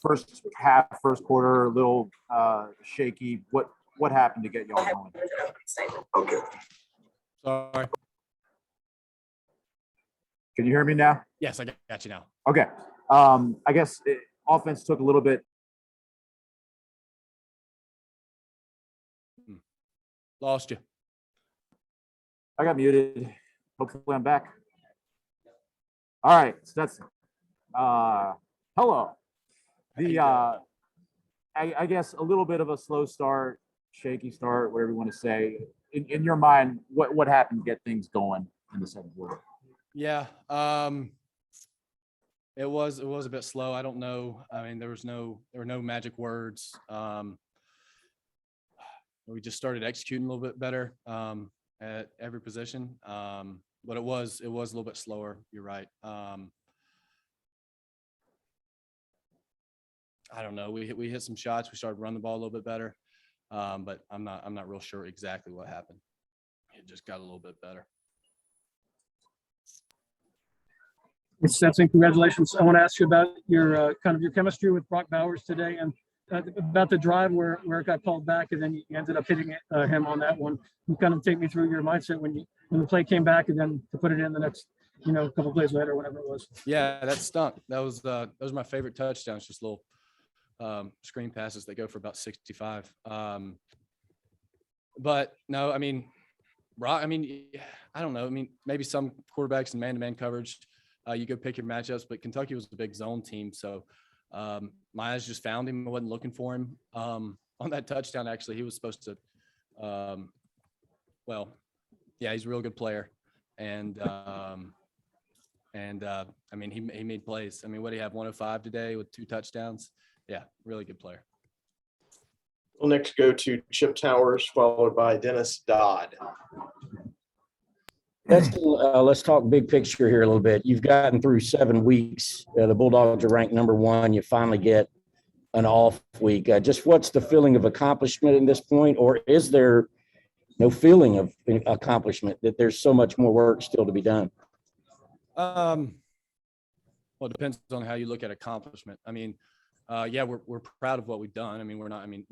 first half, first quarter, a little shaky. What happened to get y'all going? Okay. Sorry. Can you hear me now? Yes, I got you now. Okay. I guess offense took a little bit. Lost you. I got muted. Hopefully I'm back. All right, Stetson. Hello. I guess a little bit of a slow start, shaky start, whatever you want to say. In your mind, what happened to get things going in the second quarter? Yeah. It was a bit slow. I don't know. I mean, there were no magic words. We just started executing a little bit better at every position. But it was a little bit slower. You're right. I don't know. We hit some shots. We started running the ball a little bit better. But I'm not real sure exactly what happened. It just got a little bit better. Stetson, congratulations. I want to ask you about your kind of your chemistry with Brock Bowers today, and about the drive where it got called back, and then you ended up hitting him on that one. You kind of take me through your mindset when the play came back, and then to put it in the next, a couple plays later, whatever it was. Yeah, that stunk. Those are my favorite touchdowns. Just little screen passes that go for about 65. But no, I mean, Brock. I mean, I don't know. I mean, maybe some quarterbacks in man-to-man coverage. You go pick your matchups, but Kentucky was a big zone team. So my eyes just found him. I wasn't looking for him on that touchdown. Actually, he was supposed to, he's a real good player. And I mean, he made plays. I mean, what did he have, 105 today with 2 touchdowns? Yeah, really good player. We'll next go to Chip Towers, followed by Dennis Dodd. Let's talk big picture here a little bit. You've gotten through 7 weeks. The Bulldogs are ranked number 1. You finally get an off week. Just what's the feeling of accomplishment at this point, or is there no feeling of accomplishment, that there's so much more work still to be done? Well, it depends on how you look at accomplishment. I mean, we're proud of what we've done. I mean, we're not. I mean,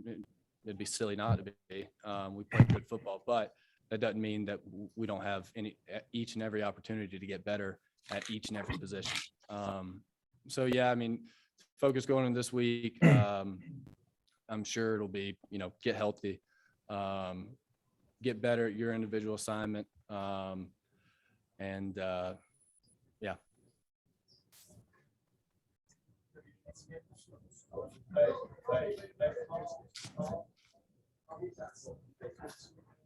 it'd be silly not to be. We play good football, but that doesn't mean that we don't have each and every opportunity to get better at each and every position. So yeah, I mean, focus going in this week. I'm sure it'll be, get healthy, get better at your individual assignment. Yeah.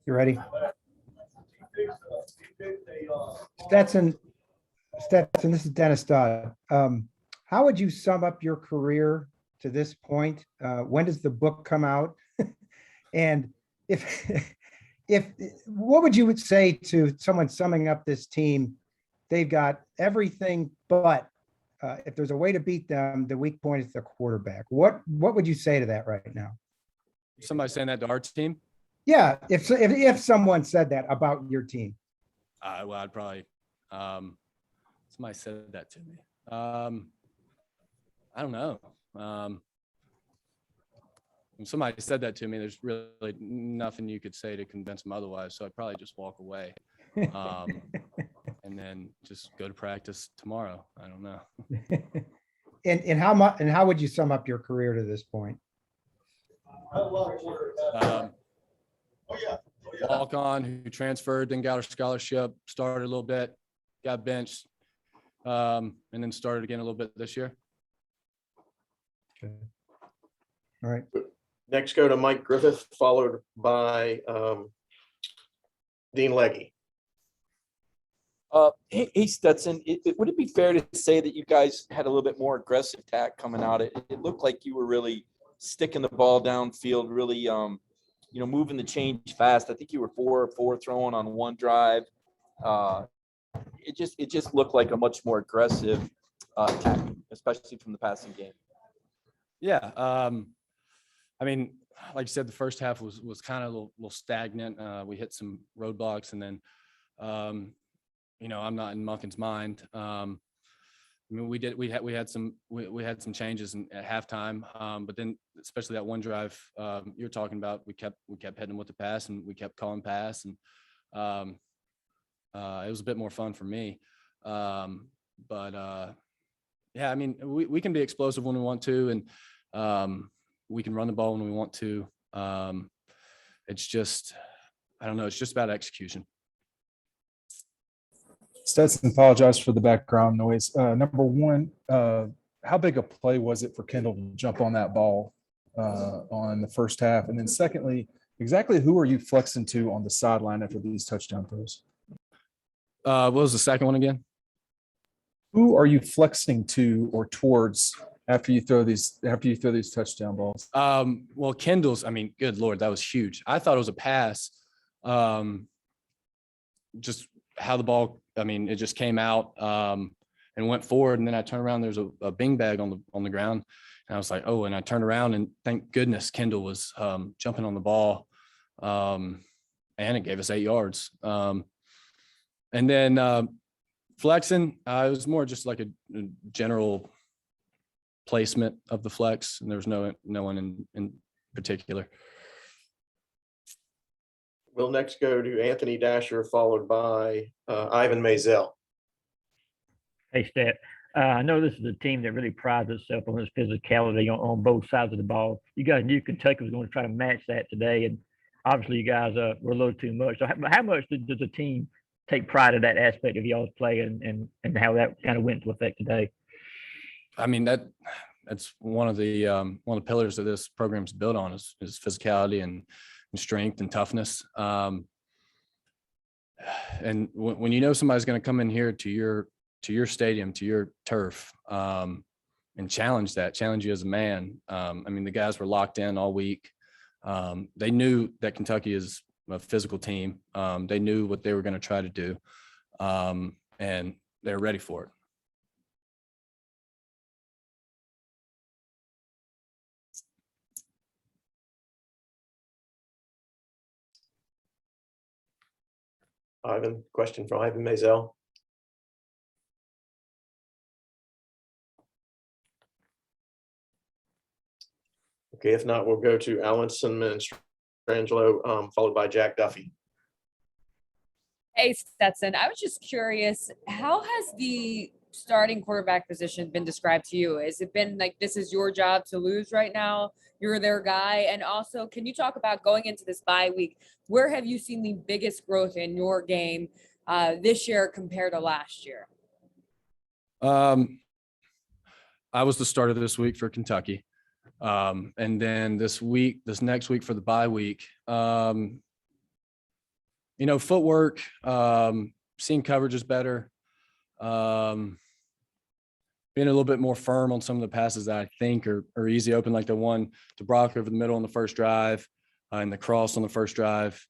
You ready? Stetson, this is Dennis Dodd. How would you sum up your career to this point? When does the book come out? And if what would you say to someone summing up this team? They've got everything, but if there's a way to beat them, the weak point is the quarterback. What would you say to that right now? Somebody saying that to our team? Yeah, if someone said that about your team. Well, I'd probably somebody said that to me. I don't know. When somebody said that to me, there's really nothing you could say to convince them otherwise. So I'd probably just walk away, and then just go to practice tomorrow. I don't know. And how would you sum up your career to this point? Walk on, who transferred, then got a scholarship, started a little bit, got benched, and then started again a little bit this year. Okay. All right. Next, go to Mike Griffith, followed by Dean Legge. Hey Stetson, would it be fair to say that you guys had a little bit more aggressive tack coming out? It looked like you were really sticking the ball downfield, really, moving the change fast. I think you were 4-4 throwing on one drive. It just looked like a much more aggressive attack, especially from the passing game. Yeah. I mean, like you said, the first half was kind of a little stagnant. We hit some roadblocks, and then, I'm not in Monken's mind. I mean, we had some changes at halftime, but then especially that one drive you're talking about, we kept heading with the pass and we kept calling pass, and it was a bit more fun for me. But yeah, I mean, we can be explosive when we want to, and we can run the ball when we want to. It's just, I don't know, it's just about execution. Stetson, apologize for the background noise. Number one, how big a play was it for Kendall to jump on that ball on the first half? And then secondly, exactly who are you flexing to on the sideline after these touchdown throws? What was the second one again? Who are you flexing to or towards after you throw these touchdown balls? Well, Kendall's, I mean, good Lord, that was huge. I thought it was a pass. Just how the ball, I mean, it just came out and went forward. And then I turned around, there's a bing bag on the ground. And I was like, oh, and I turned around and thank goodness Kendall was jumping on the ball. And it gave us 8 yards. And then flexing, it was more just like a general placement of the flex. And there was no one in particular. We'll next go to Anthony Dasher, followed by Ivan Mazel. Hey, Stat. I know this is a team that really prides itself on its physicality on both sides of the ball. You guys knew Kentucky was going to try to match that today, and obviously you guys were a little too much. So how much does the team take pride in that aspect of y'all's play and how that kind of went into effect today? I mean, that's one of the pillars that this program's built on is physicality and strength and toughness. And when you know somebody's going to come in here to your stadium, to your turf, and challenge you as a man. I mean, the guys were locked in all week. They knew that Kentucky is a physical team. They knew what they were going to try to do, and they're ready for it. Ivan, question from Ivan Mazel. Okay, if not, we'll go to Allison and Strangelo, followed by Jack Duffy. Hey, Stetson, I was just curious, how has the starting quarterback position been described to you? Has it been like this is your job to lose right now? You're their guy. And also, can you talk about going into this bye week? Where have you seen the biggest growth in your game this year compared to last year? I was the starter this week for Kentucky. And then this next week for the bye week, footwork, seeing coverages better, being a little bit more firm on some of the passes that I think are easy open, like the one to Brock over the middle on the first drive, and the cross on the first drive.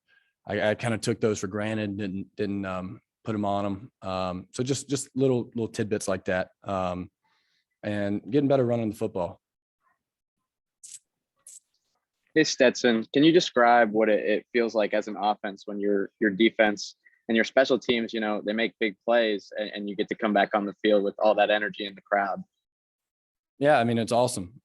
I kind of took those for granted, didn't put them on them. So just little tidbits like that, and getting better running the football. Hey, Stetson, can you describe what it feels like as an offense when your defense and your special teams, they make big plays and you get to come back on the field with all that energy in the crowd? Yeah, I mean, it's awesome.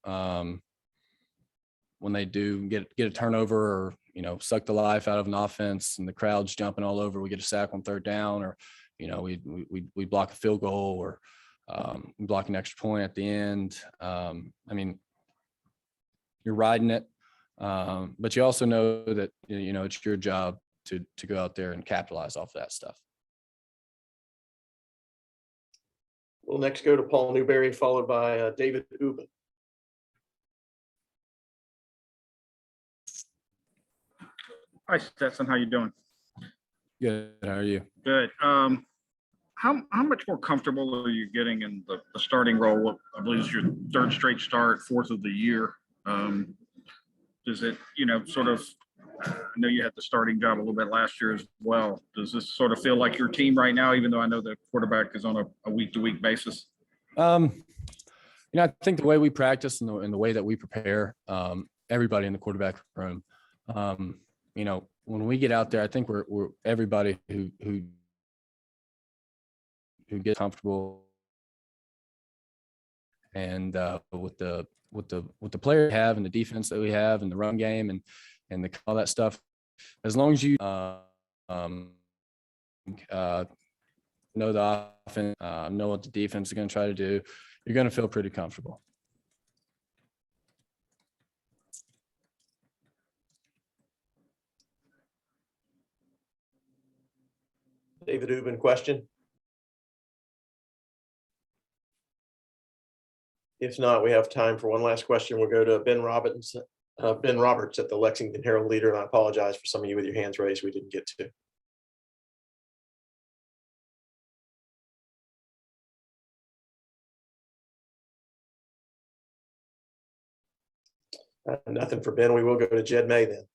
When they do get a turnover or, suck the life out of an offense and the crowd's jumping all over, we get a sack on third down, or, we block a field goal, or we block an extra point at the end. I mean, you're riding it. But you also know that, it's your job to go out there and capitalize off that stuff. We'll next go to Paul Newberry, followed by David Ubin. Hi, Stetson. How you doing? Good. How are you? Good. How much more comfortable are you getting in the starting role? What I believe is your third straight start, fourth of the year. Does it, sort of, I know you had the starting job a little bit last year as well. Does this sort of feel like your team right now, even though I know the quarterback is on a week-to-week basis? I think the way we practice and the way that we prepare, everybody in the quarterback room, when we get out there, I think we're everybody who gets comfortable And with the player we have and the defense that we have and the run game and all that stuff, as long as you know the offense, know what the defense is going to try to do, you're going to feel pretty comfortable. David Ubben, question? If not, we have time for one last question. We'll go to Ben Roberts at the Lexington Herald Leader, and I apologize for some of you with your hands raised we didn't get to. Nothing for Ben. We will go to Jed May then.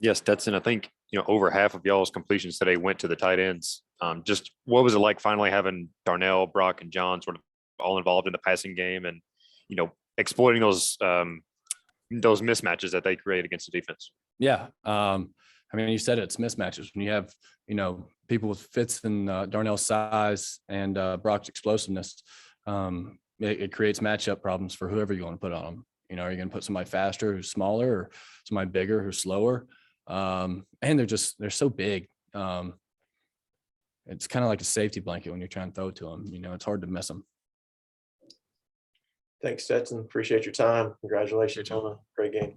Yes, Stetson, I think, over half of y'all's completions today went to the tight ends. Just what was it like finally having Darnell, Brock, and John sort of all involved in the passing game and, exploiting those mismatches that they create against the defense? Yeah. You said it's mismatches. When you have, people with Fitz and Darnell's size and Brock's explosiveness, it creates matchup problems for whoever you want to put on them. Are you going to put somebody faster who's smaller or somebody bigger who's slower? And they're so big. It's kind of like a safety blanket when you're trying to throw it to them. It's hard to miss them. Thanks, Stetson. Appreciate your time. Congratulations on a great game.